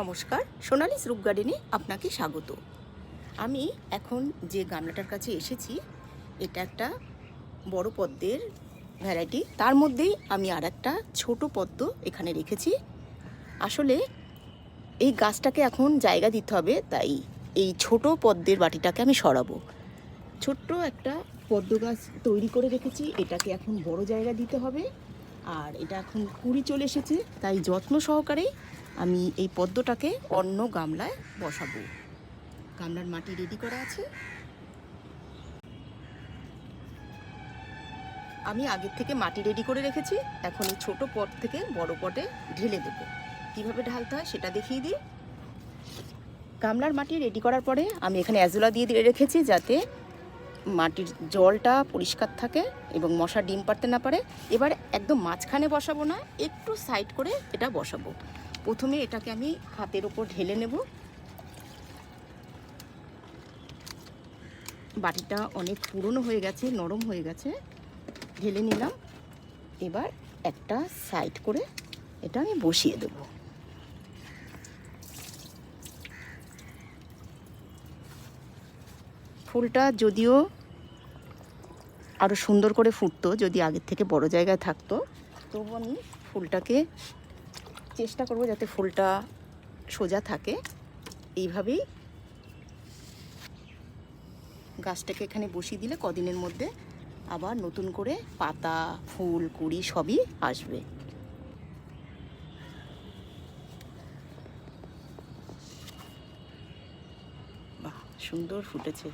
নমস্কার, সোনালিস রূপ গার্ডেনে আপনাকে স্বাগত। আমি এখন যে গামলাটার কাছে এসেছি এটা একটা বড় পদ্মের ভ্যারাইটি। তার মধ্যেই আমি আর একটা ছোট পদ্ম এখানে রেখেছি। আসলে এই গাছটাকে এখন জায়গা দিতে হবে, তাই এই ছোট পদ্মের বাটিটাকে আমি সরাবো। ছোট্ট একটা পদ্ম গাছ তৈরি করে রেখেছি, এটাকে এখন বড় জায়গা দিতে হবে। আর এটা এখন কুড়ি চলে এসেছে, তাই যত্ন সহকারে আমি এই পদ্মটাকে অন্য গামলায় বসাবো। গামলার মাটি রেডি করা আছে। আমি আগের থেকে মাটি রেডি করে রেখেছি। এখন এই ছোট পট থেকে বড় পটে ঢেলে দেবো। কীভাবে ঢালতে হয় সেটা দেখিয়ে দিই। গামলার মাটি রেডি করার পরে আমি এখানে অ্যাজোলা দিয়ে রেখেছি, যাতে মাটির জলটা পরিষ্কার থাকে এবং মশা ডিম পাড়তে না পারে। এবার একদম মাঝখানে বসাবো না, একটু সাইড করে এটা বসাবো। প্রথমে এটাকে আমি হাতের ওপর ঢেলে নেব। বাটিটা অনেক পুরনো হয়ে গেছে, নরম হয়ে গেছে, ঢেলে নিলাম। এবার একটা সাইড করে এটা আমি বসিয়ে দেব। ফুলটা যদিও আরও সুন্দর করে ফুটতো যদি আগের থেকে বড় জায়গায় থাকতো, তবু আমি ফুলটাকে চেষ্টা করব যাতে ফুলটা সোজা থাকে। এইভাবেই গাছটাকে এখানে বসিয়ে দিলে কদিনের মধ্যে আবার নতুন করে পাতা, ফুল, কুঁড়ি সবই আসবে। বাহ, সুন্দর ফুটেছে।